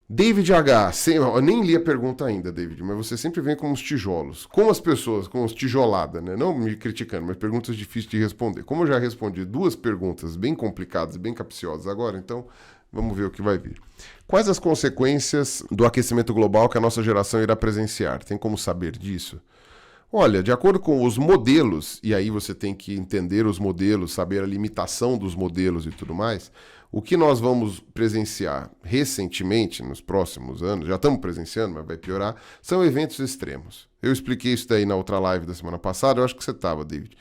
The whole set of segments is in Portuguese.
David H. Eu nem li a pergunta ainda, David, mas você sempre vem com os tijolos. Como as pessoas, com os tijolada, né? Não me criticando, mas perguntas difíceis de responder. Como eu já respondi duas perguntas bem complicadas, bem capciosas agora, então vamos ver o que vai vir. Quais as consequências do aquecimento global que a nossa geração irá presenciar? Tem como saber disso? Olha, de acordo com os modelos, e aí você tem que entender os modelos, saber a limitação dos modelos e tudo mais, o que nós vamos presenciar recentemente, nos próximos anos, já estamos presenciando, mas vai piorar, são eventos extremos. Eu expliquei isso daí na outra live da semana passada, eu acho que você estava, David,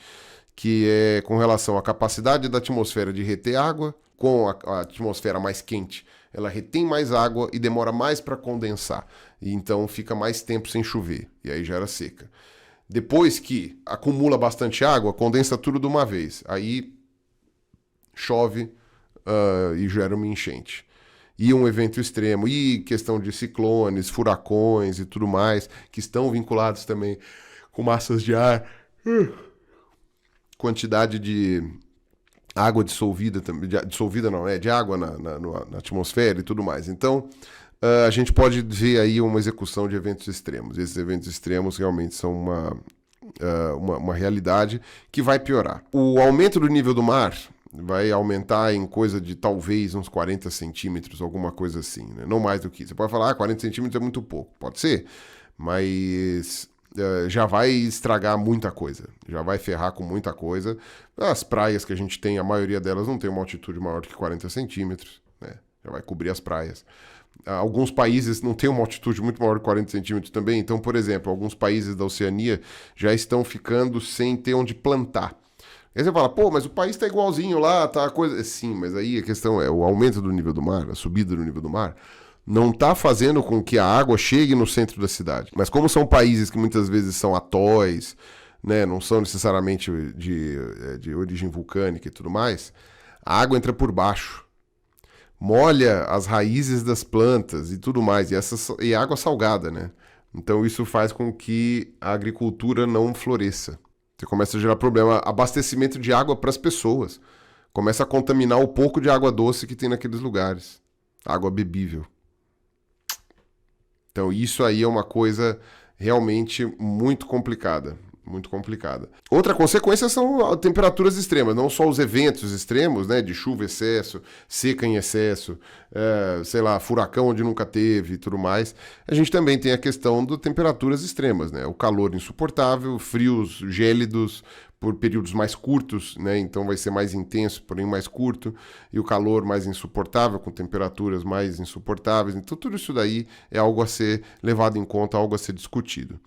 que é com relação à capacidade da atmosfera de reter água, com a atmosfera mais quente, ela retém mais água e demora mais para condensar, e então fica mais tempo sem chover, e aí gera seca. Depois que acumula bastante água, condensa tudo de uma vez. Aí chove e gera uma enchente. E um evento extremo. E questão de ciclones, furacões e tudo mais, que estão vinculados também com massas de ar. Quantidade de água dissolvida, dissolvida não, de água na atmosfera e tudo mais. Então, a gente pode ver aí uma execução de eventos extremos. Esses eventos extremos realmente são uma realidade que vai piorar. O aumento do nível do mar vai aumentar em coisa de talvez uns 40 centímetros, alguma coisa assim, né? Não mais do que isso. Você pode falar, 40 centímetros é muito pouco. Pode ser, mas já vai estragar muita coisa. Já vai ferrar com muita coisa. As praias que a gente tem, a maioria delas não tem uma altitude maior do que 40 centímetros, né? Já vai cobrir as praias. Alguns países não têm uma altitude muito maior de 40 centímetros também. Então, por exemplo, alguns países da Oceania já estão ficando sem ter onde plantar. Aí você fala, pô, mas o país está igualzinho lá, tá a coisa... Sim, mas aí a questão é o aumento do nível do mar, a subida do nível do mar, não está fazendo com que a água chegue no centro da cidade. Mas como são países que muitas vezes são atóis, né, não são necessariamente de origem vulcânica e tudo mais, a água entra por baixo. Molha as raízes das plantas e tudo mais, e água salgada, né? Então isso faz com que a agricultura não floresça. Você começa a gerar problema, abastecimento de água para as pessoas. Começa a contaminar o pouco de água doce que tem naqueles lugares. Água bebível. Então isso aí é uma coisa realmente muito complicada. Muito complicada. Outra consequência são temperaturas extremas, não só os eventos extremos, né, de chuva em excesso, seca em excesso, sei lá, furacão onde nunca teve e tudo mais. A gente também tem a questão de temperaturas extremas, né, o calor insuportável, frios gélidos por períodos mais curtos, né, então vai ser mais intenso, porém mais curto, e o calor mais insuportável, com temperaturas mais insuportáveis. Então tudo isso daí é algo a ser levado em conta, algo a ser discutido.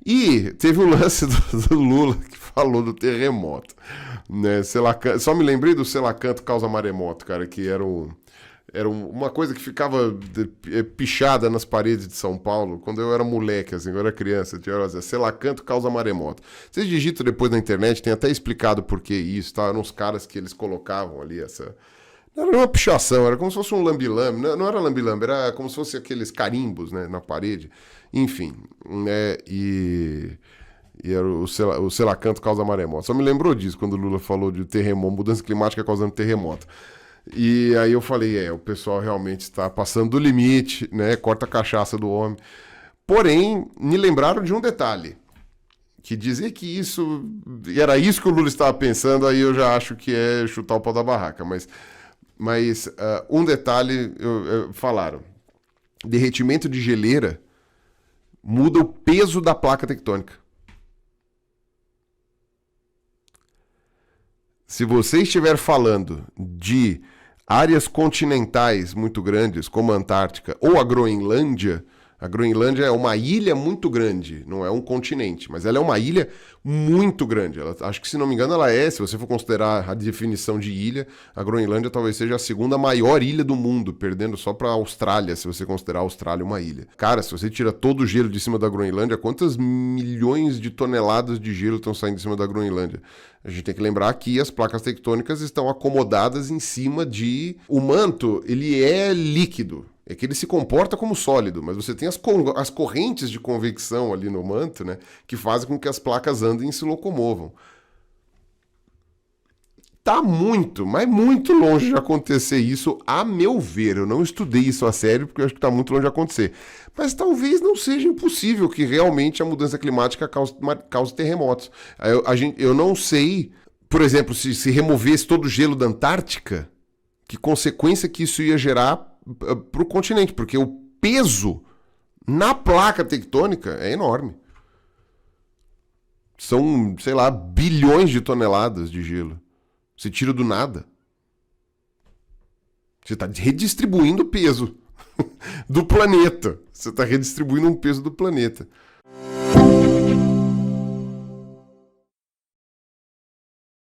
E teve o lance do Lula que falou do terremoto, né? Só me lembrei do Selacanto causa maremoto, cara, que era uma coisa que ficava pichada nas paredes de São Paulo quando eu era moleque, assim, quando eu era criança. Tinha Selacanto causa maremoto. Vocês digitam depois na internet, tem até explicado por que isso, tá? Eram uns caras que eles colocavam ali essa... Não era uma pichação, era como se fosse um lambi-lambi. Não era lambi-lambi, era como se fosse aqueles carimbos, né, na parede. Enfim, né, e era o Selacanto causa maremoto. Só me lembrou disso quando o Lula falou de terremoto, mudança climática causando terremoto. E aí eu falei, o pessoal realmente está passando do limite, né, corta a cachaça do homem. Porém, me lembraram de um detalhe, que dizer que isso era isso que o Lula estava pensando, aí eu já acho que é chutar o pau da barraca, mas um detalhe, falaram, derretimento de geleira muda o peso da placa tectônica. Se você estiver falando de áreas continentais muito grandes, como a Antártica ou a Groenlândia é uma ilha muito grande, não é um continente, mas ela é uma ilha muito grande. Acho que, se não me engano, se você for considerar a definição de ilha, a Groenlândia talvez seja a segunda maior ilha do mundo, perdendo só para a Austrália, se você considerar a Austrália uma ilha. Cara, se você tira todo o gelo de cima da Groenlândia, quantas milhões de toneladas de gelo estão saindo de cima da Groenlândia? A gente tem que lembrar que as placas tectônicas estão acomodadas em cima de... O manto, ele é líquido. É que ele se comporta como sólido, mas você tem as correntes de convecção ali no manto, né, que fazem com que as placas andem e se locomovam. tá muito, mas muito longe de acontecer isso, a meu ver. Eu não estudei isso a sério, porque eu acho que tá muito longe de acontecer. Mas talvez não seja impossível que realmente a mudança climática cause terremotos. Eu não sei, por exemplo, se removesse todo o gelo da Antártica, que consequência que isso ia gerar para o continente, porque o peso na placa tectônica é enorme. São, sei lá, bilhões de toneladas de gelo. Você tira do nada. Você está redistribuindo o peso do planeta. Você está redistribuindo um peso do planeta.